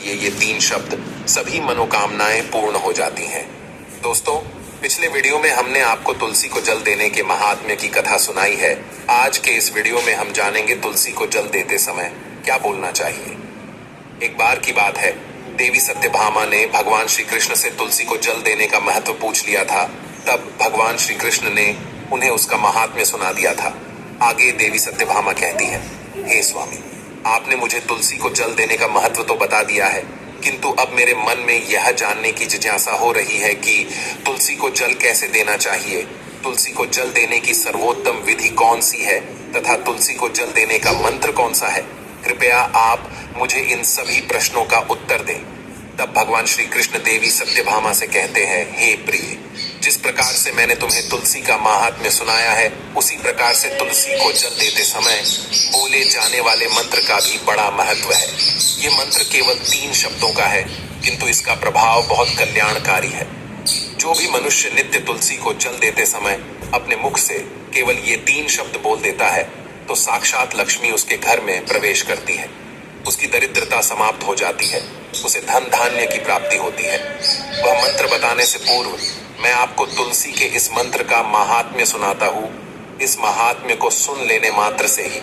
ये तीन शब्द सभी मनोकामनाएं पूर्ण हो जाती हैं। दोस्तों, पिछले वीडियो में हमने आपको तुलसी को जल देने के महात्म्य की कथा सुनाई है। आज के इस वीडियो में हम जानेंगे तुलसी को जल देते समय क्या बोलना चाहिए। एक बार की बात है, देवी सत्यभामा ने भगवान श्री कृष्ण से तुलसी को जल देने का महत्व पूछ लिया था। तब भगवान श्री कृष्ण ने उन्हें उसका महात्म्य सुना दिया था। आगे देवी सत्यभामा कहती है, हे स्वामी, आपने मुझे तुलसी को जल देने का महत्व तो बता दिया है, किंतु अब मेरे मन में यह जानने की जिज्ञासा हो रही है कि तुलसी को जल कैसे देना चाहिए, तुलसी को जल देने की सर्वोत्तम विधि कौन सी है तथा तुलसी को जल देने का मंत्र कौन सा है। कृपया आप मुझे इन सभी प्रश्नों का उत्तर दें। तब भगवान श्री कृष्ण देवी सत्यभामा से कहते हैं, हे प्रिय, जिस प्रकार से मैंने तुम्हें तुलसी का महात्म्य सुनाया है, उसी प्रकार से तुलसी को जल देते समय बोले जाने वाले मंत्र का भी बड़ा महत्व है। ये मंत्र केवल 3 शब्दों का है, किंतु इसका प्रभाव बहुत कल्याणकारी है। जो भी मनुष्य नित्य तुलसी को जल देते समय अपने मुख से केवल ये 3 शब्द बोल देता है, तो साक्षात लक्ष्मी उसके घर में प्रवेश करती है। उसकी दरिद्रता समाप्त हो जाती है, उसे धन धान्य की प्राप्ति होती है। वह मंत्र बताने से पूर्व मैं आपको तुलसी के इस मंत्र का महात्म्य सुनाता हूँ। इस महात्म्य को सुन लेने मात्र से ही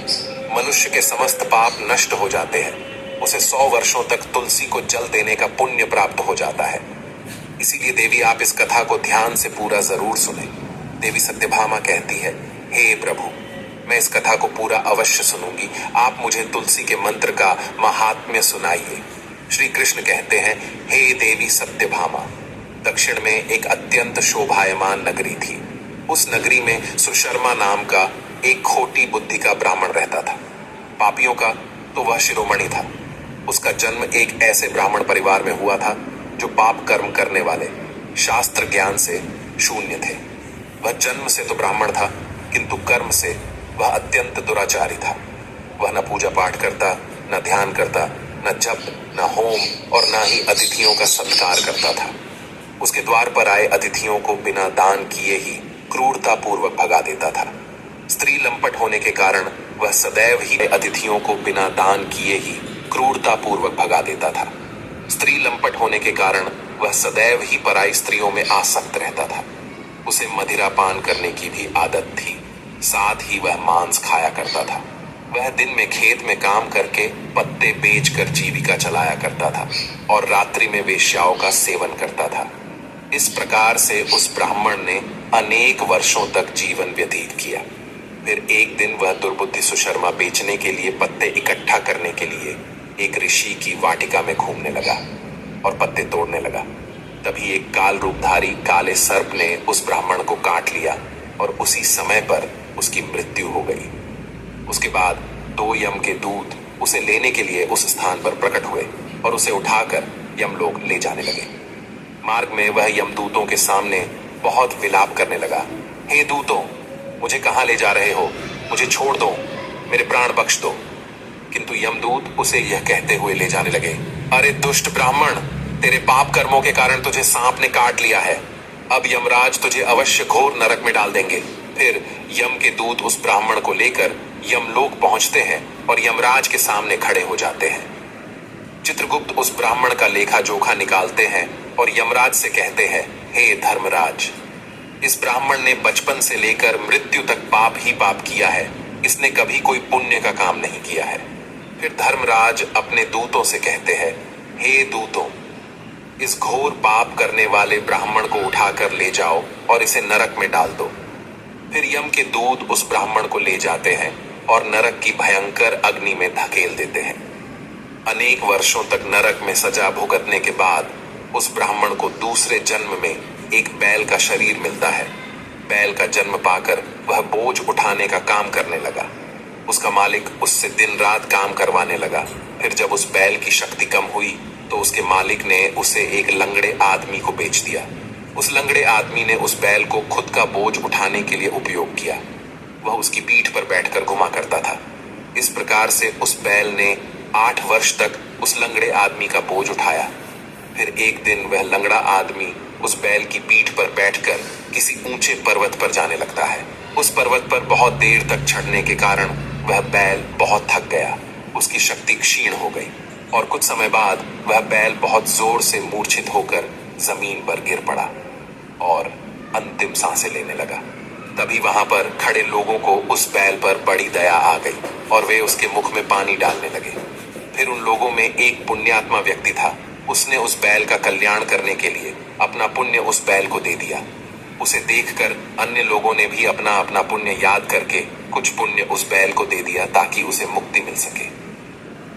मनुष्य के समस्त पाप नष्ट हो जाते हैं। उसे 100 वर्षों तक तुलसी को जल देने का पुण्य प्राप्त हो जाता है। इसीलिए देवी, आप इस कथा को ध्यान से पूरा जरूर सुने। देवी सत्यभामा कहती है, हे प्रभु, मैं इस कथा को पूरा अवश्य सुनूंगी। आप मुझे तुलसी के मंत्र का महात्म्य सुनाइए। श्री कृष्ण कहते हैं, हे देवी सत्यभामा, दक्षिण में एक अत्यंत शोभायमान नगरी थी। उस नगरी में सुशर्मा नाम का एक खोटी बुद्धि का ब्राह्मण रहता था। पापियों का तो वह शिरोमणि था। उसका जन्म एक ऐसे ब्राह्मण परिवार में हुआ था जो पाप कर्म करने वाले, शास्त्र ज्ञान से शून्य थे। वह जन्म से तो ब्राह्मण था, किंतु कर्म से वह अत्यंत दुराचारी था। वह न पूजा पाठ करता, न ध्यान करता, न जप, न होम और न ही अतिथियों का सत्कार करता था। उसके द्वार पर आए अतिथियों को बिना दान किए ही क्रूरता पूर्वक भगा देता था। स्त्री लंपट होने के कारण वह सदैव ही अतिथियों को बिना दान किए ही क्रूरता पूर्वक भगा देता था। स्त्री लंपट होने के कारण वह सदैव ही पराई स्त्रियों में आसक्त रहता था। उसे मदिरा पान करने की भी आदत थी, साथ ही वह मांस खाया करता था। वह दिन में खेत में काम करके पत्ते बेचकर जीविका चलाया करता था और रात्रि में वेश्याओं का सेवन करता था। इस प्रकार से उस ब्राह्मण ने अनेक वर्षों तक जीवन व्यतीत किया। फिर एक दिन वह दुर्बुद्धि सुशर्मा बेचने के लिए पत्ते इकट्ठा करने के लिए एक ऋषि की वाटिका में घूमने लगा और पत्ते तोड़ने लगा। तभी एक काल रूपधारी काले सर्प ने उस ब्राह्मण को काट लिया और उसी समय पर उसकी मृत्यु हो गई। उसके बाद 2 यम के दूत उसे लेने के लिए उस स्थान पर प्रकट हुए और उसे उठाकर यमलोक ले जाने लगे। मार्ग में वह यमदूतों के सामने बहुत विलाप करने लगा, हे दूतों, मुझे कहाँ ले जा रहे हो? मुझे छोड़ दो, मेरे प्राण बख्श दो। किंतु यमदूत उसे यह कहते हुए ले जाने लगे, अरे दुष्ट ब्राह्मण, तेरे पाप कर्मों के कारण तुझे सांप ने काट लिया है। अब यमराज तुझे अवश्य घोर नरक में डाल देंगे। फिर यम के दूत उस ब्राह्मण को लेकर यमलोक पहुंचते हैं और यमराज के सामने खड़े हो जाते हैं। चित्रगुप्त उस ब्राह्मण का लेखा जोखा निकालते हैं और यमराज से कहते हैं, हे धर्मराज, इस ब्राह्मण ने बचपन से लेकर मृत्यु तक पाप ही पाप किया है। इसने कभी कोई पुण्य का काम नहीं किया है। फिर धर्मराज अपने दूतों से कहते हैं, हे दूतों, इस घोर पाप करने वाले ब्राह्मण को उठाकर ले जाओ और इसे नरक में डाल दो। फिर यम के दूत उस ब्राह्मण को ले जाते हैं और नरक की भयंकर अग्नि में धकेल देते हैं। अनेक वर्षों तक नरक में सजा भुगतने के बाद उस ब्राह्मण को दूसरे जन्म में एक बैल का शरीर मिलता है। बैल का जन्म पाकर वह बोझ उठाने का काम करने लगा। उसका मालिक उससे दिन रात काम करवाने लगा। फिर जब उस बैल की शक्ति कम हुई तो उसके मालिक ने उसे एक लंगड़े आदमी को बेच दिया। उस लंगड़े आदमी ने उस बैल को खुद का बोझ उठाने के लिए उपयोग किया। वह उसकी पीठ पर बैठकर घुमा करता था। इस प्रकार से उस बैल ने 8 वर्ष तक उस लंगड़े आदमी का बोझ उठाया। फिर एक दिन वह लंगड़ा आदमी उस बैल की पीठ पर बैठकर किसी ऊंचे पर्वत पर जाने लगता है। उस पर्वत पर बहुत देर तक चढ़ने के कारण वह बैल बहुत थक गया, उसकी शक्ति क्षीण हो गई। और कुछ समय बाद वह बैल बहुत जोर से मूर्छित होकर जमीन पर गिर पड़ा और अंतिम सांसें लेने लगा। तभी वहां पर खड़े लोगों को उस बैल पर बड़ी दया आ गई और वे उसके मुख में पानी डालने लगे। फिर उन लोगों में एक पुण्यात्मा व्यक्ति था। उसने उस बैल का कल्याण करने के लिए अपना पुण्य उस बैल को दे दिया। उसे देखकर अन्य लोगों ने भी अपना अपना पुण्य याद करके कुछ पुण्य उस बैल को दे दिया ताकि उसे मुक्ति मिल सके।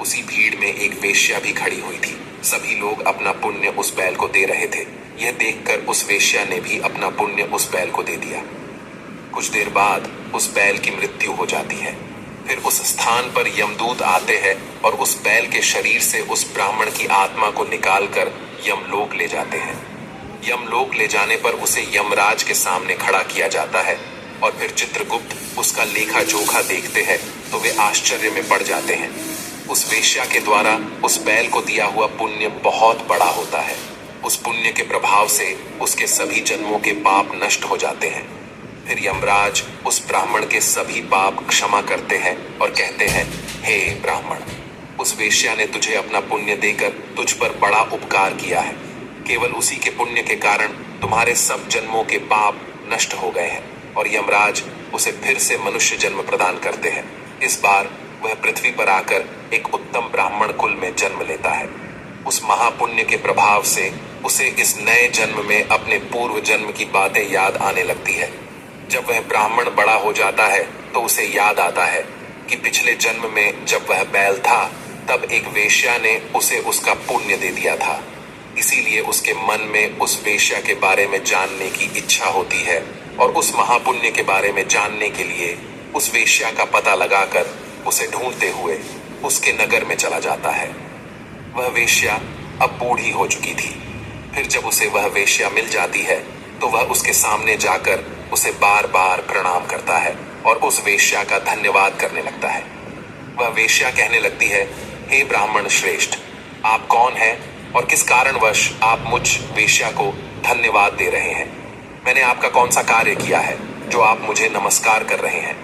उसी भीड़ में एक वेश्या भी खड़ी हुई थी। सभी लोग अपना पुण्य उस बैल को दे रहे थे। यह देखकर उस वेश्या ने भी अपना पुण्य उस बैल को दे दिया। कुछ देर बाद उस बैल की मृत्यु हो जाती है। फिर उस स्थान पर यमदूत आते हैं और उस बैल के शरीर से उस ब्राह्मण की आत्मा को निकालकर यमलोक ले जाते हैं। यमलोक ले जाने पर उसे यमराज के सामने खड़ा किया जाता है और फिर चित्रगुप्त उसका लेखा जोखा देखते हैं तो वे आश्चर्य में पड़ जाते हैं। उस वेश्या के द्वारा उस बैल को दिया हुआ पुण्य बहुत बड़ा होता है। उस पुण्य के प्रभाव से उसके सभी जन्मों के पाप नष्ट हो जाते हैं। फिर यमराज उस ब्राह्मण के सभी पाप क्षमा करते हैं और कहते हैं, हे ब्राह्मण, उस वेश्या ने तुझे अपना पुण्य देकर तुझ पर बड़ा उपकार किया है। केवल उसी के पुण्य के कारण तुम्हारे सब जन्मों के पाप नष्ट हो गए हैं और यमराज उसे फिर से मनुष्य जन्म प्रदान करते हैं। इस बार वह पृथ्वी पर आकर एक उत्तम ब्राह्मण कुल में जन्म लेता है। उस महापुण्य के प्रभाव से उसे इस नए जन्म में अपने पूर्व जन्म की बातें याद आने लगती है। जब वह ब्राह्मण बड़ा हो जाता है तो उसे याद आता है कि पिछले जन्म में जब वह बैल था तब एक वेश्या ने उसे उसका पुण्य दे दिया था। इसीलिए उसके मन में उस वेश्या के बारे में जानने की इच्छा होती है और उस महापुण्य के बारे में जानने के लिए उस वेश्या का पता लगाकर उसे ढूंढते हुए उसके नगर में चला जाता है। वह वेश्या अब बूढ़ी हो चुकी थी। फिर जब उसे वह वेश्या मिल जाती है तो वह उसके सामने जाकर उसे बार बार प्रणाम करता है और उस वेश्या का धन्यवाद करने लगता है। वह वेश्या कहने लगती है, हे ब्राह्मण श्रेष्ठ, आप कौन हैं और किस कारणवश आप मुझ वेश्या को धन्यवाद दे रहे हैं? मैंने आपका कौन सा कार्य किया है जो आप मुझे नमस्कार कर रहे हैं?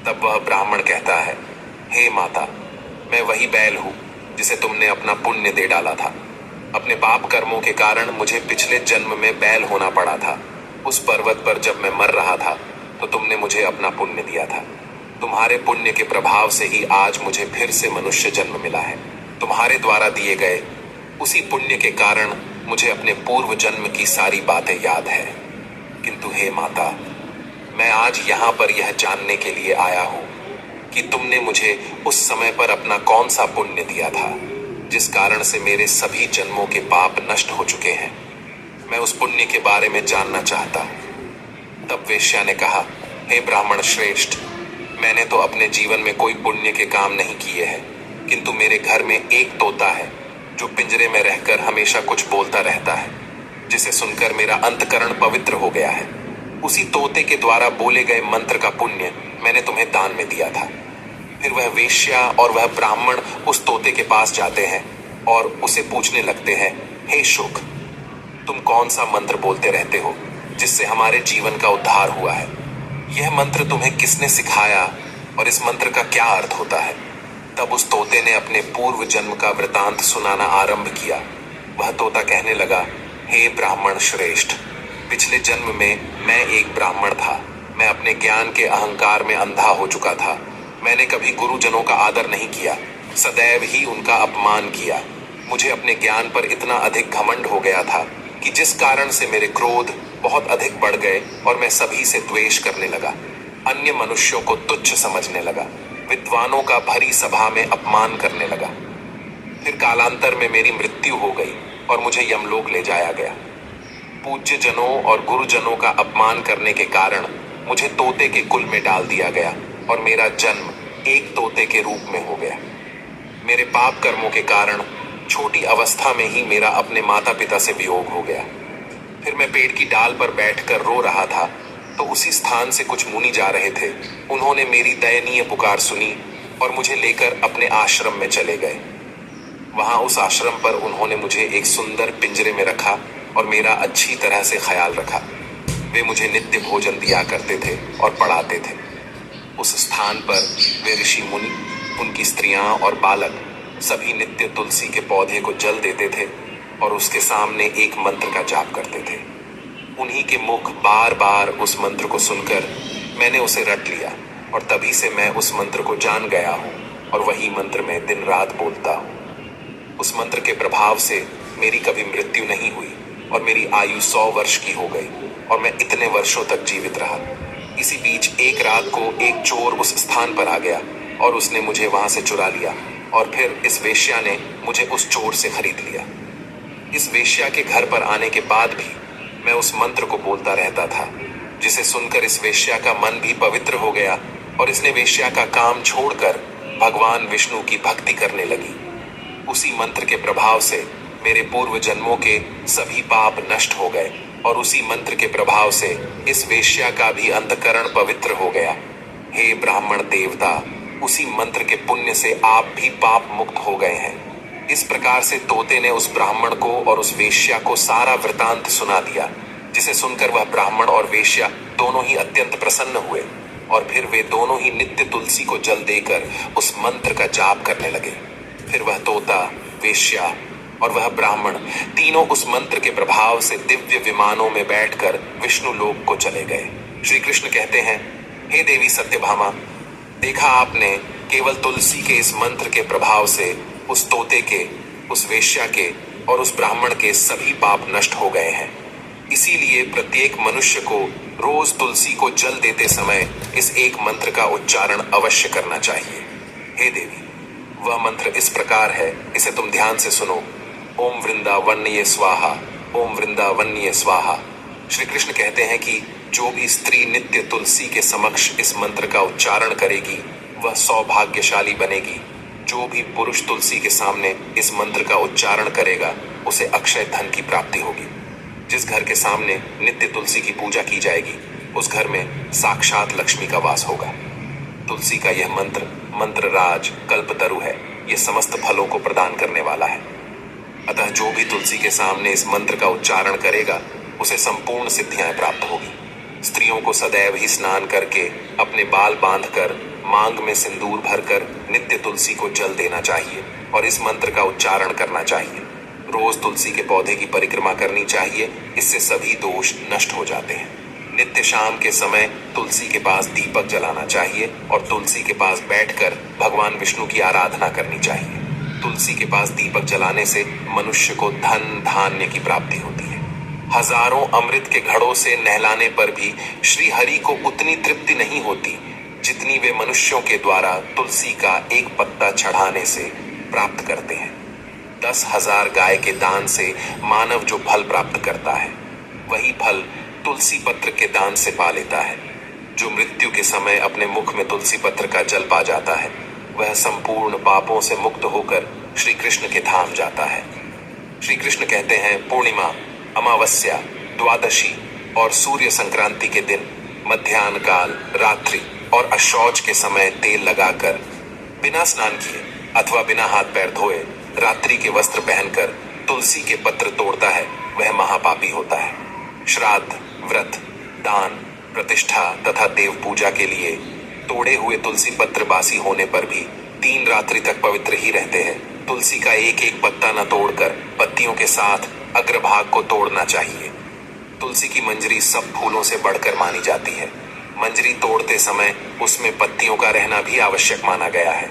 तब वह ब्राह्मण कहता है, हे माता, मैं वही बैल हूं जिसे तुमने अपना पुण्य दे डाला था। अपने पाप कर्मों के कारण मुझे पिछले जन्म में बैल होना पड़ा था। उस पर्वत पर जब मैं मर रहा था तो तुमने मुझे अपना पुण्य दिया था। तुम्हारे पुण्य के प्रभाव से ही आज मुझे फिर से मनुष्य जन्म मिला है। तुम्हारे द्वारा दिए गए उसी पुण्य के कारण मुझे अपने पूर्व जन्म की सारी बातें याद है। किंतु हे माता, मैं आज यहाँ पर यह जानने के लिए आया हूँ कि तुमने मुझे उस समय पर अपना कौन सा पुण्य दिया था जिस कारण से मेरे सभी जन्मों के पाप नष्ट हो चुके हैं। मैं उस पुण्य के बारे में जानना चाहता हूँ। तब वेश्या ने कहा, हे ब्राह्मण श्रेष्ठ, मैंने तो अपने जीवन में कोई पुण्य के काम नहीं किए हैं, किंतु मेरे घर में एक तोता है जो पिंजरे में रहकर हमेशा कुछ बोलता रहता है, जिसे सुनकर मेरा अंतकरण पवित्र हो गया है। उसी तोते के द्वारा बोले गए मंत्र का पुण्य मैंने तुम्हें दान में दिया था। फिर वह वेश्या और वह ब्राह्मण उस तोते के पास जाते हैं और उसे पूछने लगते हैं, हे शुक, तुम कौन सा मंत्र बोलते रहते हो जिससे हमारे जीवन का उद्धार हुआ है? यह मंत्र तुम्हें किसने सिखाया और इस मंत्र का क्या अर्थ होता है? तब उस तोते ने अपने पूर्व जन्म का वृतांत सुनाना आरंभ किया। वह तोता कहने लगा, हे ब्राह्मण श्रेष्ठ, पिछले जन्म में मैं एक ब्राह्मण था। मैं अपने ज्ञान के अहंकार में अंधा हो चुका था। मैंने कभी गुरुजनों का आदर नहीं किया, सदैव ही उनका अपमान किया। मुझे अपने ज्ञान पर इतना अधिक घमंड हो गया था कि जिस कारण से मेरे क्रोध बहुत अधिक बढ़ गए और मैं सभी से द्वेष करने लगा, अन्य मनुष्यों को तुच्छ समझने लगा, विद्वानों का भरी सभा में अपमान करने लगा। फिर कालांतर में मेरी मृत्यु हो गई और मुझे यमलोक ले जाया गया। पूज्य जनों और गुरुजनों का अपमान करने के कारण मुझे तोते के कुल में डाल दिया गया और मेरा जन्म एक तोते के रूप में हो गया। मेरे पाप कर्मों के कारण छोटी अवस्था में ही मेरा अपने माता पिता से वियोग हो गया। फिर मैं पेड़ की डाल पर बैठकर रो रहा था तो उसी स्थान से कुछ मुनि जा रहे थे। उन्होंने मेरी दयनीय पुकार सुनी और मुझे लेकर अपने आश्रम में चले गए। वहां उस आश्रम पर उन्होंने मुझे एक सुंदर पिंजरे में रखा और मेरा अच्छी तरह से ख्याल रखा। वे मुझे नित्य भोजन दिया करते थे और पढ़ाते थे। उस स्थान पर वे ऋषि मुनि, उनकी स्त्रियां और बालक सभी नित्य तुलसी के पौधे को जल देते थे और उसके सामने एक मंत्र का जाप करते थे। उन्हीं के मुख बार बार उस मंत्र को सुनकर मैंने उसे रट लिया और तभी से मैं उस मंत्र को जान गया हूँ और वही मंत्र मैं दिन रात बोलता हूँ। उस मंत्र के प्रभाव से मेरी कभी मृत्यु नहीं हुई और मेरी आयु 100 वर्ष की हो गई और मैं इतने वर्षों तक जीवित रहा। इसी बीच एक रात को एक चोर उस स्थान पर आ गया और उसने मुझे वहां से चुरा लिया और फिर इस वेश्या ने मुझे उस चोर से खरीद लिया। इस वेश्या के घर पर आने के बाद भी मैं उस मंत्र को बोलता रहता था, जिसे सुनकर इस वेश्या का मन भी पवित्र हो गया और इसने वेश्या का काम छोड़कर भगवान विष्णु की भक्ति करने लगी। उसी मंत्र के प्रभाव से मेरे पूर्व जन्मों के सभी पाप नष्ट हो गए और उसी मंत्र के प्रभाव से इस वेश्या का भी अंतकरण पवित्र हो गया। हे ब्राह्मण देवता, उसी मंत्र के पुण्य से आप भी पाप मुक्त हो गए हैं। इस प्रकार से तोते ने उस ब्राह्मण को और उस वेश्या को सारा वृतांत सुना दिया, जिसे सुनकर वह ब्राह्मण और वेश्या दोनों ही अत्यंत प्रसन्न हुए और फिर वे दोनों ही नित्य तुलसी को जल देकर उस मंत्र का जाप करने लगे। फिर वह तोता, वेश्या और वह ब्राह्मण तीनों उस मंत्र के प्रभाव से दिव्य विमानों में बैठकर विष्णु लोक को चले गए। श्री कृष्ण कहते हैं, हे देवी सत्यभामा, देखा आपने, केवल तुलसी के इस मंत्र के प्रभाव से उस तोते के, उस वेश्या के और उस ब्राह्मण के सभी पाप नष्ट हो गए हैं। इसीलिए प्रत्येक मनुष्य को रोज तुलसी को जल देते समय इस एक मंत्र का उच्चारण अवश्य करना चाहिए। हे देवी, वह मंत्र इस प्रकार है, इसे तुम ध्यान से सुनो। ओम वृंदावन्य स्वाहा, ओम वृंदावन्य स्वाहा। श्री कृष्ण कहते हैं कि जो भी स्त्री नित्य तुलसी के समक्ष इस मंत्र का उच्चारण करेगी वह सौभाग्यशाली बनेगी। जो भी पुरुष तुलसी के सामने इस मंत्र का उच्चारण करेगा उसे अक्षय धन की प्राप्ति होगी। जिस घर के सामने नित्य तुलसी की पूजा की जाएगी उस घर में साक्षात लक्ष्मी का वास होगा। तुलसी का यह मंत्र मंत्र राज कल्पतरु है, यह समस्त फलों को प्रदान करने वाला है। अतः जो भी तुलसी के सामने इस मंत्र का उच्चारण करेगा उसे संपूर्ण सिद्धियां प्राप्त होगी। स्त्रियों को सदैव ही स्नान करके अपने बाल बांधकर मांग में सिंदूर भरकर नित्य तुलसी को जल देना चाहिए और इस मंत्र का उच्चारण करना चाहिए। रोज तुलसी के पौधे की परिक्रमा करनी चाहिए, इससे सभी दोष नष्ट हो जाते हैं। नित्य शाम के समय तुलसी के पास दीपक जलाना चाहिए और तुलसी के पास बैठकर भगवान विष्णु की आराधना करनी चाहिए। तुलसी के पास दीपक जलाने से मनुष्य को धन धान्य की प्राप्ति होती है। हजारों अमृत के घड़ों से नहलाने पर भी श्री हरि को उतनी तृप्ति नहीं होती जितनी वे मनुष्यों के द्वारा तुलसी का एक पत्ता चढ़ाने से प्राप्त करते हैं। 10,000 गाय के दान से मानव जो फल प्राप्त करता है वही फल तुलसी पत्र के दान से पा लेता है। जो मृत्यु के समय अपने मुख में तुलसी पत्र का जल पा जाता है वह संपूर्ण पापों से मुक्त होकर श्री कृष्ण के धाम जाता है। श्री कृष्ण कहते हैं, पूर्णिमा, अमावस्या, द्वादशी और सूर्य संक्रांति के दिन मध्याह्न काल, रात्रि और अशौच के समय तेल लगाकर बिना स्नान किए अथवा बिना हाथ पैर धोए रात्रि के वस्त्र पहनकर तुलसी के पत्र तोड़ता है वह महापापी होता है। श्राद्ध, व्रत, दान, प्रतिष्ठा तथा देव पूजा के लिए तोड़े हुए तुलसी पत्र बासी होने पर भी 3 रात्रि तक पवित्र ही रहते हैं। तुलसी का एक एक पत्ता न तोड़कर पत्तियों के साथ अग्रभाग को तोड़ना चाहिए। तुलसी की मंजरी सब फूलों से बढ़कर मानी जाती है। मंजरी तोड़ते समय उसमें पत्तियों का रहना भी आवश्यक माना गया है।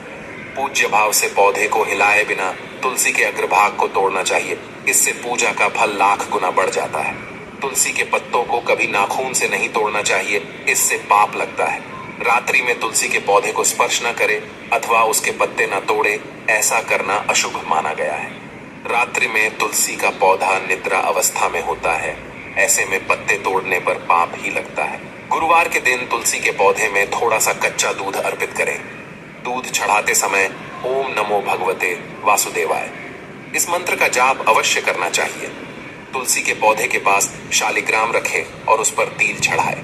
पूज्य भाव से पौधे को हिलाए बिना तुलसी के अग्रभाग को तोड़ना चाहिए, इससे पूजा का फल लाख गुना बढ़ जाता है। तुलसी के पत्तों को कभी नाखून से नहीं तोड़ना चाहिए, इससे पाप लगता है। रात्रि में तुलसी के पौधे को स्पर्श न करे अथवा उसके पत्ते न तोड़े, ऐसा करना अशुभ माना गया है। रात्रि में तुलसी का पौधा निद्रा अवस्था में होता है, ऐसे में पत्ते तोड़ने पर पाप ही लगता है। गुरुवार के दिन तुलसी के पौधे में थोड़ा सा कच्चा दूध अर्पित करें। दूध चढ़ाते समय ओम नमो भगवते वासुदेवाय इस मंत्र का जाप अवश्य करना चाहिए। तुलसी के पौधे के पास शालिग्राम रखें और उस पर तिल चढ़ाए।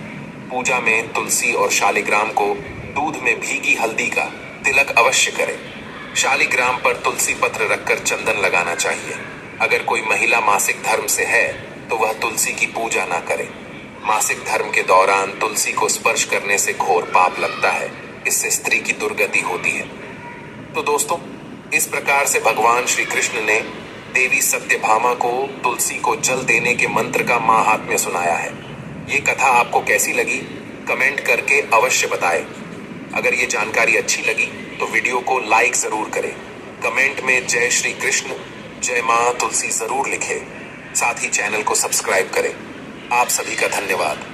पूजा में तुलसी और शालिग्राम को दूध में भीगी हल्दी का तिलक अवश्य करें। शालिग्राम पर तुलसी पत्र रखकर चंदन लगाना चाहिए। अगर कोई महिला मासिक धर्म से है तो वह तुलसी की पूजा ना करे। मासिक धर्म के दौरान तुलसी को स्पर्श करने से घोर पाप लगता है, इससे स्त्री की दुर्गति होती है। तो दोस्तों, इस प्रकार से भगवान श्री कृष्ण ने देवी सत्यभामा को तुलसी को जल देने के मंत्र का महात्म्य सुनाया है। ये कथा आपको कैसी लगी कमेंट करके अवश्य बताएं। अगर ये जानकारी अच्छी लगी तो वीडियो को लाइक जरूर करें। कमेंट में जय श्री कृष्ण जय मां तुलसी जरूर लिखें। साथ ही चैनल को सब्सक्राइब करें। आप सभी का धन्यवाद।